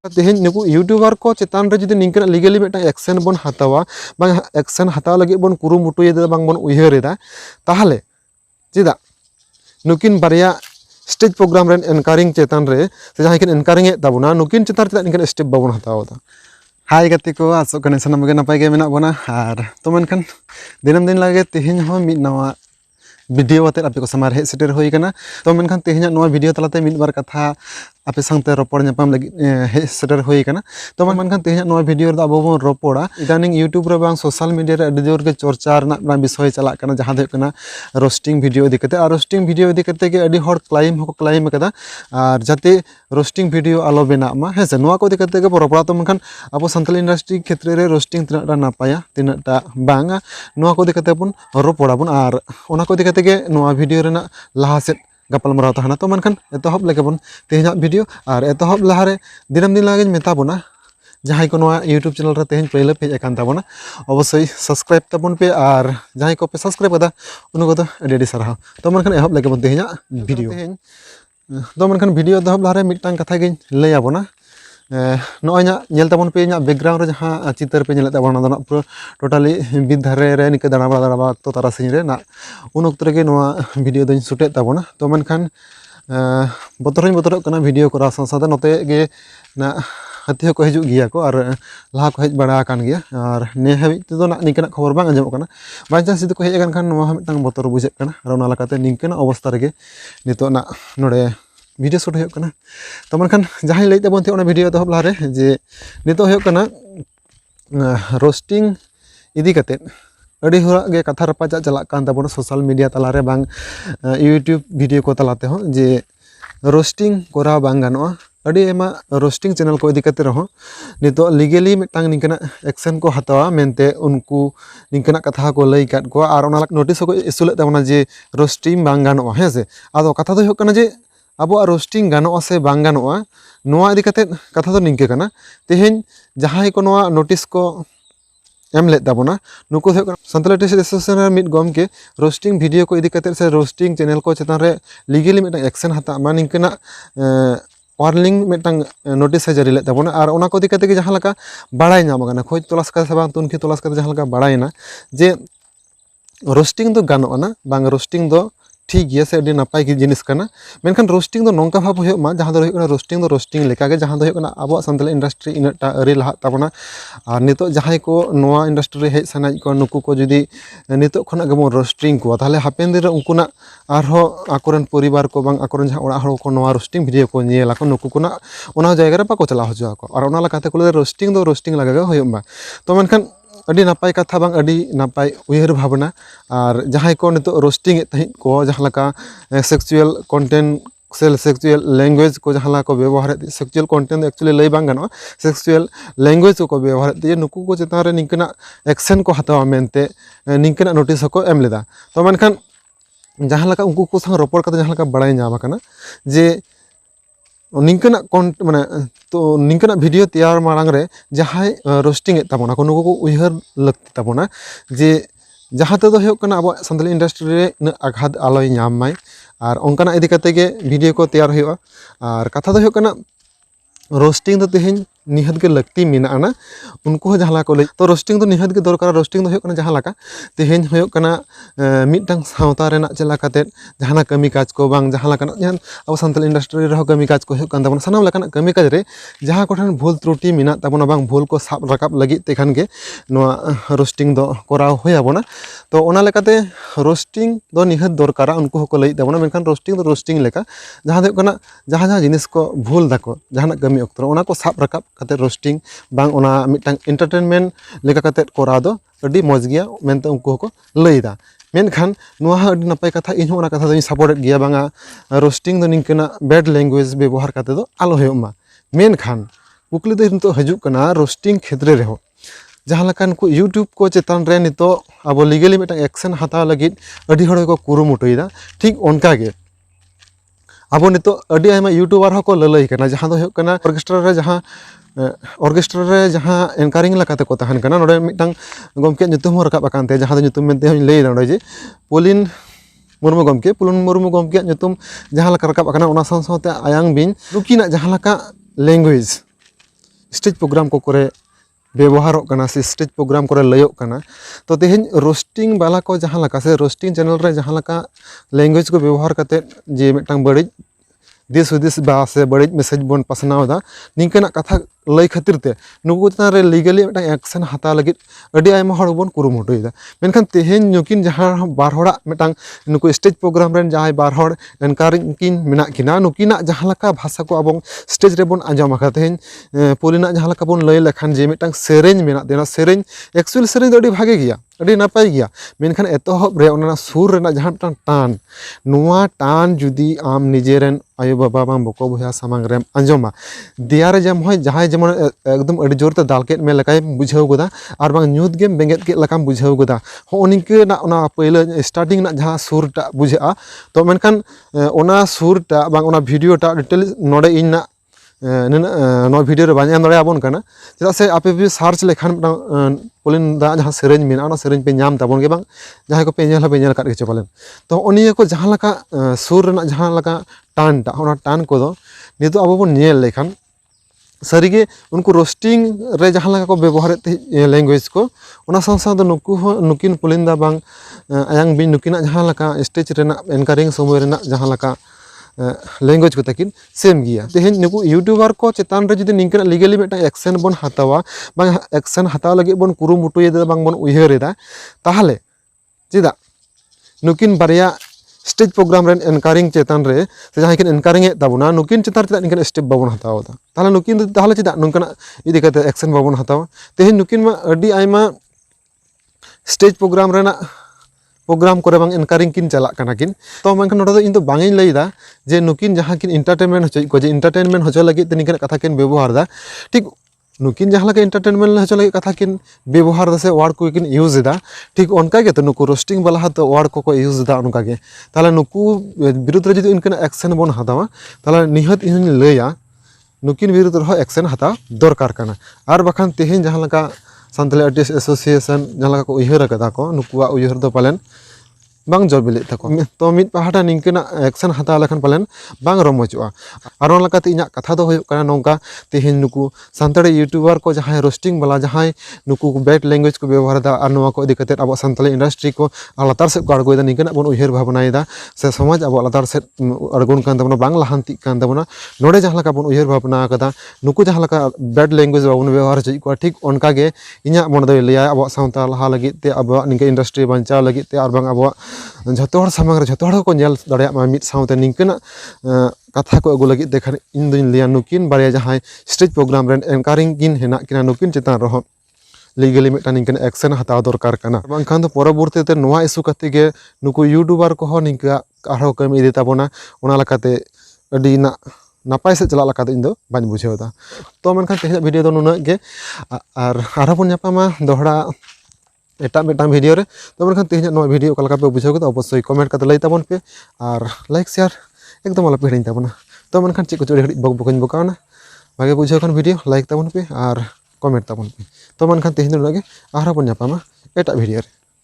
तेहेन नुकु यूट्यूबर को चेतान रे जुदी निंकन लीगली मिटन एक्शन बन हतावा बांग एक्शन हताव लगे बन कुरुमुटुयेदा बांग बन उयहरेदा ताहले चेदा नुकिन बारिया स्टेज प्रोग्राम रेन एनकारिंग चेतान रे से जहां किन एनकारिंग ए ताबुना नुकिन चेतान चेदा निंकन स्टेप बाबन हतावदा। हाय गति को आसो कने सनम गे नपाय गे मेना बना आर तो मेनखान दिनम दिन लगे तेहेन हो मिद नवा वीडियो आते आपे को समार हे सेटर होई कना तो मेनखान तेहेन नवा वीडियो तलाते मिद बार कथा आपे संगते रोपड़ ᱧᱟᱯᱟᱢ लगी हे सेटर होई कना तो मेनखान तेहेन नवा वीडियो रे अबो बन रोपड़ा इदानिंग यूट्यूब रे बांग सोशल मीडिया रे अडि जोर गे चर्चा रना विषय चला कना जहां दे कना रोस्टिंग वीडियो इदी कते आर रोस्टिंग वीडियो इदी कते गे अडि हर क्लाइम हको क्लाइम कदा आर जाते रोस्टिंग वीडियो आलो बेना मा हेसे नवा को इदी कते गे रोपड़ा तो मेनखान अबो संथाली इंडस्ट्री क्षेत्र रे रोस्टिंग तिनाटा नापाया तिनाटा बांगा नवा को इदी कते बन रोपड़ा बन आर ओना को इदी कते गे नवा वीडियो रेना लाहा सेट गपल मराव तहना तो मनखान एतहब लेके बन तेहेना वीडियो और एतहब लहारे दिनम दिन लागे मेता बना जहां को नवा यूट्यूब चैनल रे तेहेन पहले पेज एकान ताबना अवश्य सब्सक्राइब ताबन पे और जहां को पे सब्सक्राइब कदा उनको तो अडी सारा तो मनखान एहब लेके बन तेहेना वीडियो तो मनखान वीडियो दहब लहारे मिटटांग कथा गे लay आबोना नॉयना नेल ताबन पे nya बैकग्राउंड रे जहां चित्र पे नेल ताबना दना पूरा टोटली बिद धारे रे निके दाना बड़ा तो तारासिन रे ना उन वक्त रे नवा वीडियो दन शूटे ताबना तो मेनखान बतरक कना वीडियो करा साथ नोते गे ना हाथी को हजू गया को और लहा को हज बड़ा कान गया और ने हाबि तो ना निकना खबर बांग अंजम कना बांचा सिद को हज अकान खान नवा मिटांग बतर बुझे कना और ओना लकाते निकना अवस्था रे नितो ना नोडे वीडियो शूट हो कना तो मनखान जहां लई ताबन थे ओना वीडियो तो हबलारे जे नितो हो कना रोस्टिंग इदी कते अडी होरा गे कथा रपाचा चला कान ताबन सोशल मीडिया तलारे बांग यूट्यूब वीडियो को तलाते हो जे रोस्टिंग कोरा बांग गानोआ अडी एमा रोस्टिंग चैनल को इदी कते रहो नितो लीगली मिटांग निकना एक्शन को हतावा मेनते उनको निकना कथा को लई काट को और ओना नोटिस को इशुले ताबना जे रोस्टिंग बांग गानोआ हेसे आदो कथा दो हो कना जे अब रोस्टिंग गानोआ से बांग गानोआ नोआ इदी कते कथा दो निंके कना तेहेन जहां को नोआ नोटिस को एम ले ताबना नुको संताली टेस्ट एसोसिएशन मिड गम के रोस्टिंग वीडियो को इदी कते से रोस्टिंग चैनल को चेतान रे लीगली मिटा एक्शन हता मा निंकना वार्निंग मिटंग नोटिस जारी ले ताबना और ओना को इदी कते के जहां लका बाड़ाय नाम गाना खोज तलाश का से बांग तुनखी तलाश का जहां लका बाड़ायना जे रोस्टिंग दो गानोआ ना बांग रोस्टिंग दो ठीक गया से अडी नपाय की जिनिस कना मेनखान रोस्टिंग दो नोंका भाव हो मा जहां दो होना रोस्टिंग लेका गे जहां दो होना अब संताली इंडस्ट्री इनटा अरी लहा ताबना और नितो जहां को नोआ इंडस्ट्री रे हेज सनाय को नुकु को जुदी नितो खना गमो रोस्टिंग को ताले हापेन दिन उनकुना आरो आकोरन परिवार को बांग आकोरन जहां ओड़ा हड़ को नोआ रोस्टिंग वीडियो को नेला को नुकु कोना ओना जगह रे बाको चला हजो को और ओना लकाते को रोस्टिंग लगा हो मा तो मेनखान अडी नापाय कथा बांग अडी नापाय उयहर भावना और जहां को नितो रोस्टिंग तहि को जहां लका सेक्सुअल कंटेंट सेक्सुअल लैंग्वेज को जहां को व्यवहार सेक्सुअल कंटेंट एक्चुअली लई बांग गानो सेक्सुअल लैंग्वेज को व्यवहार ते नुकु को चेतान रे निकना एक्शन को हतावा मेनते निकना नोटिस को एम लेदा तो मेनखान जहां लका उनको को संग रोपड़ कते जहां लका बड़ाय नाम कना जे निंकना माने तो निंकना वीडियो तैयार मांग रे जहां रोस्टिंग ताबना को नुको को उयहर लगती ताबना जे जहां ते दो हो कना अब संताली इंडस्ट्री रे न आघात आलोय नाम माय और ओंकाना इदी कते गे वीडियो को तैयार होयो और कथा दो हो कना रोस्टिंग दो तेहेन निहत के लगती मेना ना उनको जहां को ले तो रोस्टिंग दो निहत के दरकार रोस्टिंग दो हो कना जहां लका तेहेन हो कना मिटटांग सावता रेना चला कते जहाना कमी काज को बांग जहां लका जहां अब संताली इंडस्ट्री रे कमी काज को हो कन ताबना सनाम लका कमी काज रे जहां कोठन भूल त्रुटि मेना ताबना बांग भूल को साब रकाब लगी तेखान के नोआ रोस्टिंग दो कराव होयाबोना तो ओना लेकाते रोस्टिंग दो निहत दरकार उनको को लई ताबना मेनखान रोस्टिंग दो रोस्टिंग लेका जहां दो कना जहां जिनिस को भूल दाको जहाना कमी अक्तर ओना को साब रकाब कते रोस्टिंग बांग ओना मिटटांग एंटरटेनमेंट लेका कते कोरा दो अडी मौज गया मेनते उनको को लईदा मेनखान नुआ अडी नपाय कथा इन ओना कथा दो सपोर्ट गया बांगा रोस्टिंग दो निंकना बैड लैंग्वेज व्यवहार कते दो आलो होमा मेनखान कुकली दो नितो हजू कना रोस्टिंग क्षेत्र रे हो जहां लकान को यूट्यूब को चेतान रे नितो अब लीगली मिटटांग एक्शन हताव लगी अडी हड़ को कुरुमुटुयदा ठीक ओनका गे अब नितो अडी आयमा यूट्यूबर हको ललई कना जहां दो हो कना ऑर्केस्ट्रा रे जहां एनकारिंग लकाते को तहन कना नोडे मिटटांग गमके nyutum रकाब अकानते जहां दो nyutum मेनते हन लई नोडे जे पुलिन मुर्मु गमके nyutum जहां लका रकाब अकाना ओना साथ साथते आयांग बिन नुकिना जहां लका लैंग्वेज स्टेज प्रोग्राम को करे व्यवहारों कना से स्टेज प्रोग्राम करे लयोग कना तो तेहेन रोस्टिंग वाला को जहाँ लका से रोस्टिंग चैनल रे जहाँ लका लैंग्वेज को व्यवहार करते जे मिटांग बड़ी दिस हुदिस बा से बड़ी मैसेज बन पासनावदा निंकना कथा लय खातिर ते नुकु चेतान रे लीगली मिटांग एक्शन हता लगित अडी आयमा हड़ बन कुरुमुटुयदा मेनखान तेहेन नुकिन जहाँ बार हड़ा मिटांग नुकु स्टेज प्रोग्राम रेन जहाँ बार हड़ एनकारिंग किन मेना किना नुकिना जहाँ लका भाषा को अब स्टेज रे बन आंजम आका तेहेन पोलिना जहाँ लका बन लय लेखान जे मिटांग सेरेंज मेना देना सेरेंज एक्चुअल सेरेंज दो अडी भागे गिया अडी नापाय गिया मेनखान एतोहब रे ओना सुर रेना जहाँ मिटांग टान नुआ टान जुदी आम निजेरेन आयो बाबा बांग बको बया सामांग रेम आंजमा दियारे जम होय जहाय जेमन एकदम अडी जोरते दालकेट मे लकाय बुझाव गदा आर बांग न्यूत गेम बेंगेत के लकाम बुझाव गदा हो निंके ना ओना पहिले स्टार्टिंग ना जहां सुरटा बुझा तो मेनखान ओना सुरटा बांग ओना वीडियोटा डिटेल नोडे इन ना नो वीडियो रे बांग एम दड़े आबोन कना चेदा से आपे भी सर्च लेखान पोलिन दा जहां सेरेंज मेना ओना सेरेंज पे नाम ताबोन के बांग जहां को पे नेल काट के चपालेन तो ओनिया को जहां लका सुर रेना जहां लका टान टा ओना टान को दो नितो अब बन नेल लेखान सारीगे उनको रोस्टिंग रे जहां लका को व्यवहार लैंग्वेज को ओना साव साव नुकु नुकिन पुलिंदा बांग आयांग बिन नुकिना जहां लका स्टेज रेना एनकारिंग समय रेना जहां लका लैंग्वेज को तकिन सेम गिया तेहेन नुकु यूट्यूबर को चेतान रे जुदी निंकना लीगली मिटा एक्शन बन हतावा बांग एक्शन हताव लगे बन कुरुमुटुयेदा बांग बन उयहरेदा ताहले चेदा नुकिन बारिया स्टेज प्रोग्राम रेन एनकारिंग चेतान रे से जहां किन एनकारिंग ताबुना नुकिन चेतान चेदा निकन स्टेप बाबन हतावदा ताहले नुकिन ताहले चेदा नुकना इदि कते एक्शन बाबन हतावा तेहेन नुकिन मा अडी आयमा स्टेज प्रोग्राम रेना प्रोग्राम करे बांग एनकारिंग किन चला कना किन तो मेनखान नोडा इन तो बांगिन लैदा जे नुकिन जहां किन एंटरटेनमेंट होचय को जे एंटरटेनमेंट होचो लगे ते निकन कथा किन व्यवहार दा ठीक नुकिन जहां लगे एंटरटेनमेंट होचो लगे कथा किन व्यवहार दा से वर्ड को किन यूज दा ठीक उनका के तो नुकु रोस्टिंग वाला तो वर्ड को यूज दा उनका के ताले नुकु विरुद्ध रे जदि इनकन एक्शन बन हतावा ताले निहत इन लैया नुकिन विरुद्ध रे एक्शन हता दरकार कना आर बखान तेहेन जहां लगा सान्ताली आर्टिस्ट एसोसिएशन जहां लगा को उयहर कदा को नुकुआ उयहर दो पालेन बांग जबिले तको तो मित पहाटा निंकना एक्शन हता लेखान पालेन बांग रमोचुआ आर ओन लकाते इना कथा दो होय काना नोंका तेहेन नुकु सान्ताली यूट्यूबर को जहां रोस्टिंग वाला जहां नुकु बैड लैंग्वेज को व्यवहार दा आर नोवा को इदि कते अब सान्ताली इंडस्ट्री को लातार से अड़गोयदा निंकना बन उयहर भावनायदा से समाज अब लातार से अड़गोन कान तबना बांग लाहांति कान तबना नोडे जहां लका बन उयहर भावना कदा नुकु जहां लका बैड लैंग्वेज बाबन व्यवहार चई को ठीक ओनका गे इना मन दो लैया अब सान्ता लहा लगी ते अब निंके इंडस्ट्री बंचाव लगी ते आर बांग अब झोतोहर सामांग रे झोतोहर को नेल दाड़े मा मिट साउते निंकना कथा को अगु लगी देखा इन दिन लिया नुकिन बारिया जहां स्टेज प्रोग्राम रेन एनकारिंग किन हेना किना नुकिन चेतान रहो लीगली मिटा निंकन एक्शन हताव दरकार कना बांखान तो परवर्ती ते नोवा इशू कते गे नुकु यूट्यूबर को हो निंका आरो कमी इदि ताबोना ओना लकाते अडी ना नापाय से चला लकाते इन दो बाñ बुझेवदा तो मेनखान तेहेन वीडियो दो नुना गे आर आरो न्यापामा दोहरा एटा मिटांग वीडियो रे तो मेनखान तेहेन नो वीडियो कलका पे बुझेव गदा अवश्य कमेंट कते लई ताबोन पे आर लाइक शेयर एकदम आला पे हिडिन ताबोना तो मेनखान चे को चोरी हडी बक बकन बकावना भागे बुझेव खान वीडियो लाइक ताबोन पे आर कमेंट ताबोन पे तो मेनखान तेहेन नुना गे आरो न्यापामा एटा वीडियो रे।